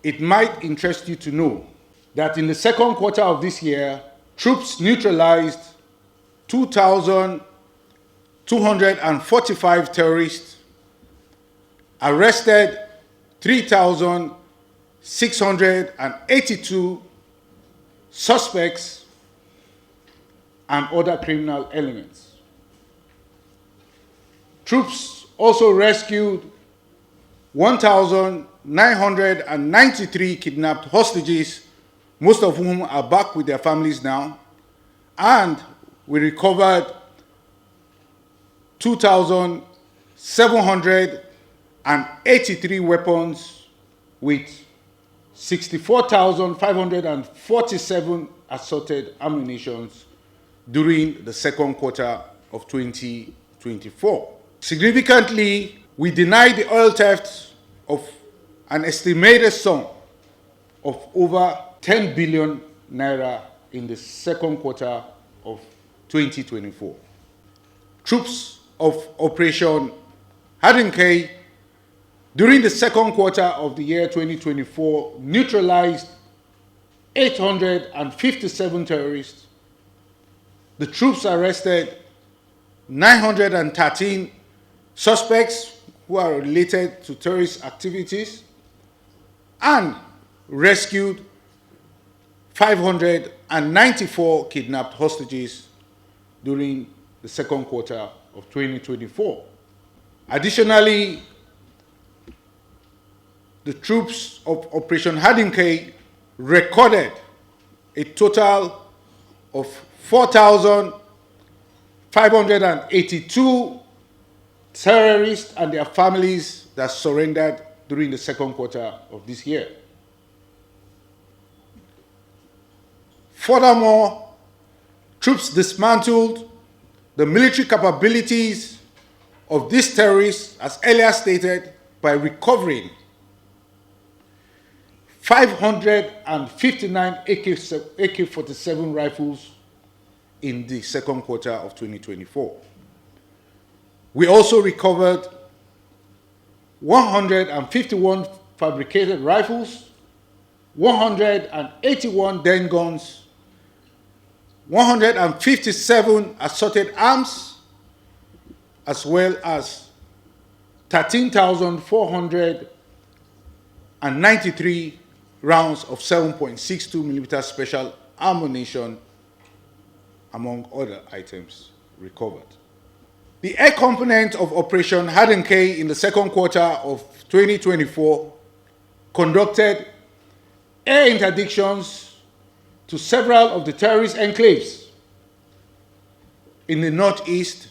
it might interest you to know that in the second quarter of this year, troops neutralized 2,245 terrorists, arrested 3,682 suspects, and other criminal elements. Troops also rescued 1,993 kidnapped hostages, most of whom are back with their families now, and we recovered 2,783 weapons with 64,547 assorted ammunition during the second quarter of 2024. Significantly, we denied the oil theft of an estimated sum of over 10 billion naira in the second quarter of 2024. Troops of Operation Hadinkai during the second quarter of the year 2024 neutralized 857 terrorists. The troops arrested 913 suspects who are related to terrorist activities and rescued 594 kidnapped hostages during the second quarter of 2024. Additionally, the troops of Operation Hadinkai recorded a total of 4,582 terrorists and their families that surrendered during the second quarter of this year. Furthermore, troops dismantled the military capabilities of these terrorists, as earlier stated, by recovering 559 AK-47 rifles in the second quarter of 2024. We also recovered 151 fabricated rifles, 181 den guns, 157 assorted arms, as well as 13,493 rounds of 7.62 millimeter special ammunition, among other items recovered. The air component of Operation Hadinkai in the second quarter of 2024 conducted air interdictions to several of the terrorist enclaves in the northeast.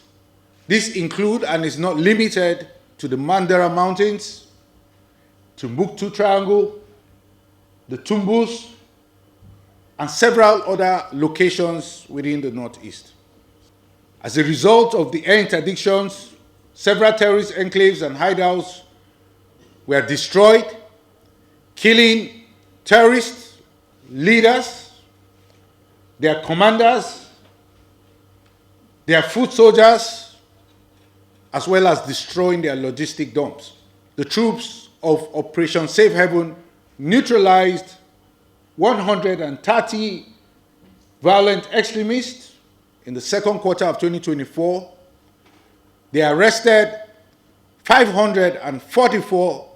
This includes and is not limited to the Mandara Mountains, Timbuktu Triangle, the Tumbus, and several other locations within the northeast. As a result of the air interdictions, several terrorist enclaves and hideouts were destroyed, killing terrorist leaders, their commanders, their foot soldiers, as well as destroying their logistic dumps. The troops of Operation Safe Haven neutralized 130 violent extremists in the second quarter of 2024. They arrested 544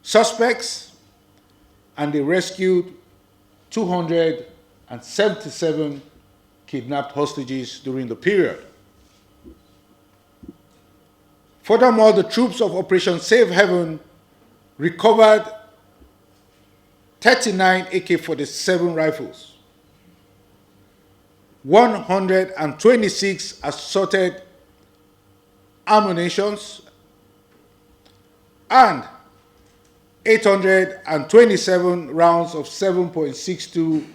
suspects and they rescued 277 kidnapped hostages during the period. Furthermore, the troops of Operation Safe Haven recovered 39 AK-47 rifles, 126 assorted ammunitions, and 827 rounds of 7.62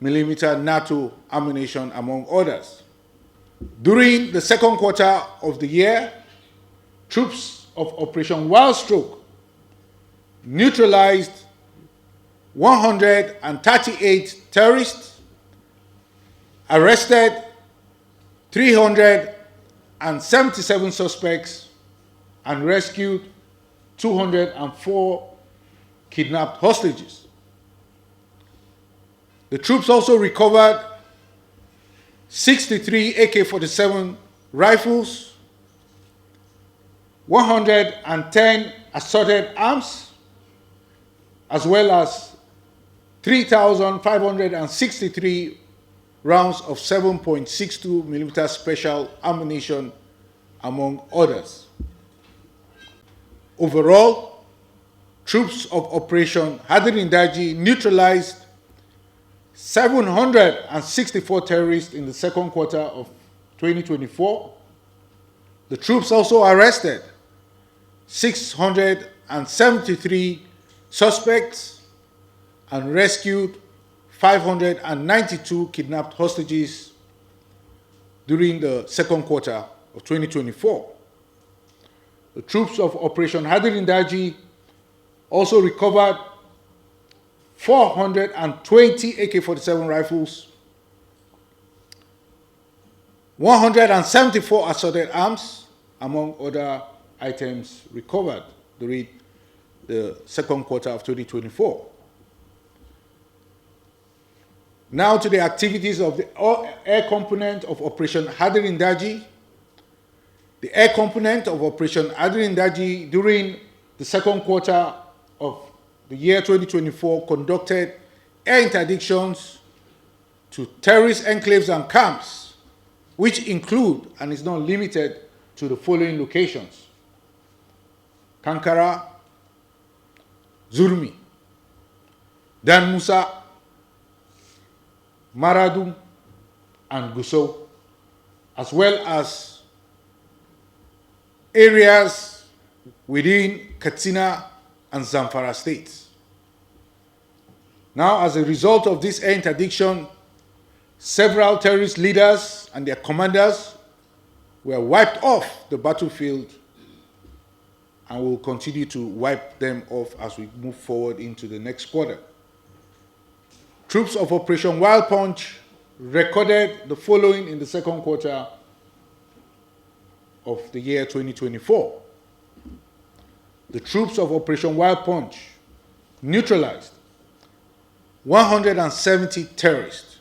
millimeter NATO ammunition, among others. During the second quarter of the year, troops of Operation Wild Stroke neutralized 138 terrorists, arrested 377 suspects, and rescued 204 kidnapped hostages. The troops also recovered 63 AK-47 rifles, 110 assorted arms, as well as 3,563 rounds of 7.62 millimeter special ammunition, among others. Overall, troops of Operation Hadirin Daji neutralized 764 terrorists in the second quarter of 2024. The troops also arrested 673 suspects and rescued 592 kidnapped hostages during the second quarter of 2024. The troops of Operation Hadirin Daji also recovered 420 AK-47 rifles, 174 assorted arms, among other items recovered during the second quarter of 2024. Now to the activities of the air component of Operation Hadirin Daji. The air component of Operation Hadirin Daji during the second quarter of the year 2024 conducted air interdictions to terrorist enclaves and camps, which include and is not limited to the following locations: Kankara, Zurmi, Dan Musa, Maradum, and Gusau, as well as areas within Katsina and Zamfara states. Now, as a result of this air interdiction, several terrorist leaders and their commanders were wiped off the battlefield and will continue to wipe them off as we move forward into the next quarter. Troops of Operation Wild Punch recorded the following in the second quarter of the year 2024. The troops of Operation Wild Punch neutralized 170 terrorists.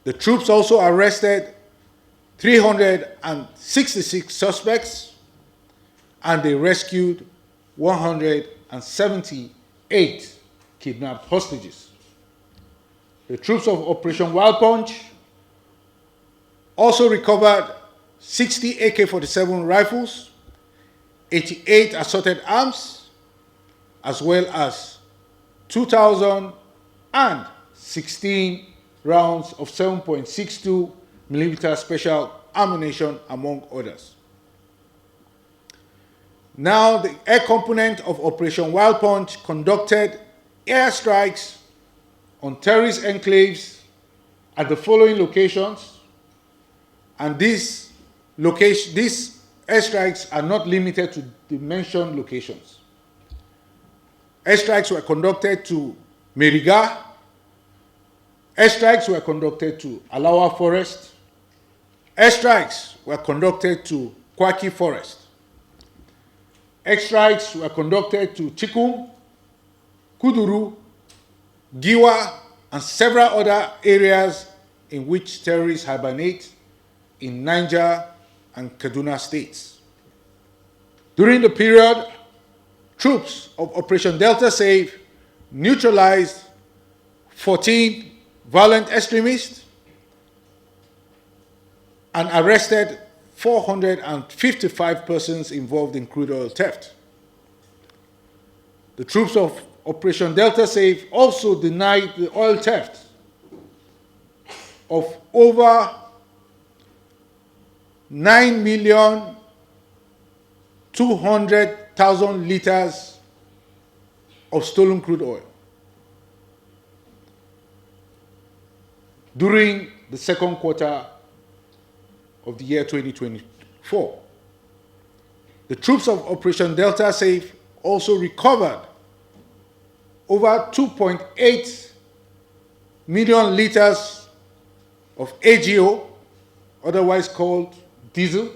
The troops also arrested 366 suspects, and they rescued 178 kidnapped hostages. The troops of Operation Wild Punch also recovered 60 AK-47 rifles, 88 assorted arms, as well as 2,016 rounds of 7.62 millimeter special ammunition, among others. Now, the air component of Operation Wild Punch conducted airstrikes on terrorist enclaves at the following locations, and these airstrikes are not limited to the mentioned locations. Airstrikes were conducted to Meriga. Airstrikes were conducted to Alawa Forest. Airstrikes were conducted to Kwaki Forest. Airstrikes were conducted to Chikum, Kuduru, Giwa, and several other areas in which terrorists hibernate in Niger and Kaduna states. During the period, troops of Operation Delta Safe neutralized 14 violent extremists and arrested 455 persons involved in crude oil theft. The troops of Operation Delta Safe also denied the oil theft of over 9,200,000 liters of stolen crude oil during the second quarter of the year 2024. The troops of Operation Delta Safe also recovered over 2.8 million liters of AGO, otherwise called diesel.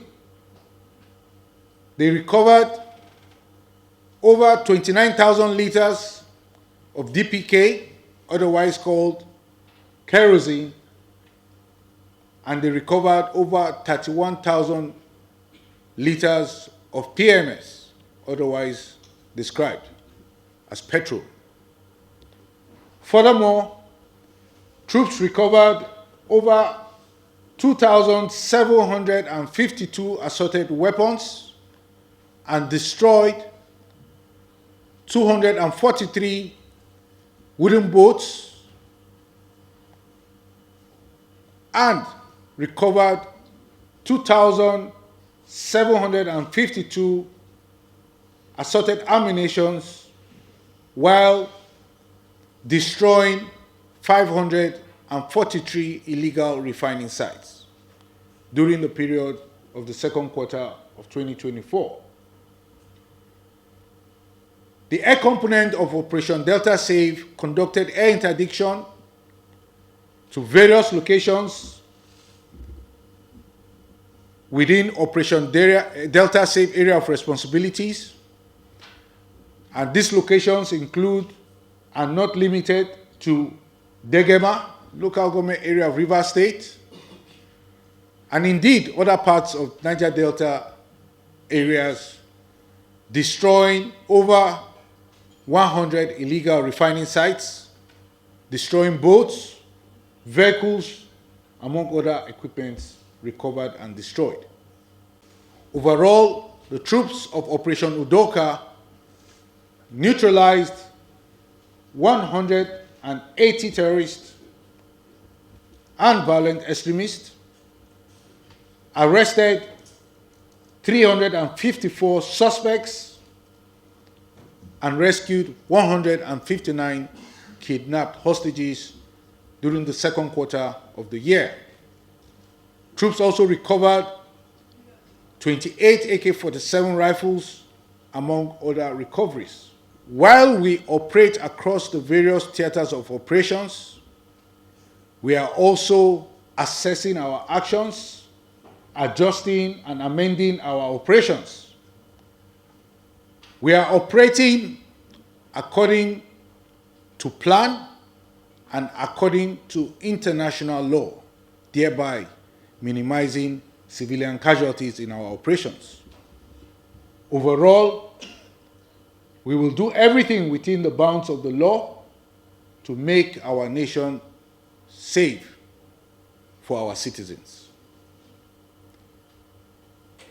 They recovered over 29,000 liters of DPK, otherwise called kerosene, and they recovered over 31,000 liters of PMS, otherwise described as petrol. Furthermore, troops recovered over 2,752 assorted weapons and destroyed 243 wooden boats and recovered 2,752 assorted ammunitions while destroying 543 illegal refining sites during the period of the second quarter of 2024. The air component of Operation Delta Save conducted air interdiction to various locations within Operation Delta Save area of responsibilities, and these locations include and not limited to Degema, local government area of Rivers State, and indeed other parts of Niger Delta areas, destroying over 100 illegal refining sites, destroying boats, vehicles, among other equipments recovered and destroyed. Overall, the troops of Operation Udoka neutralized 180 terrorists and violent extremists, arrested 354 suspects, and rescued 159 kidnapped hostages during the second quarter of the year. Troops also recovered 28 AK-47 rifles, among other recoveries. While we operate across the various theaters of operations, we are also assessing our actions, adjusting and amending our operations. We are operating according to plan and according to international law, thereby minimizing civilian casualties in our operations. Overall, we will do everything within the bounds of the law to make our nation safe for our citizens.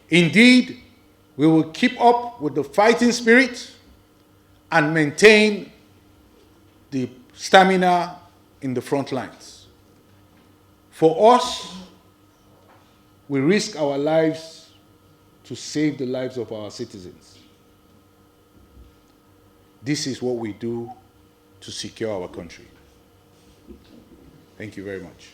Indeed, we will keep up with the fighting spirit and maintain the stamina in the front lines. For us, we risk our lives to save the lives of our citizens. This is what we do to secure our country. Thank you very much.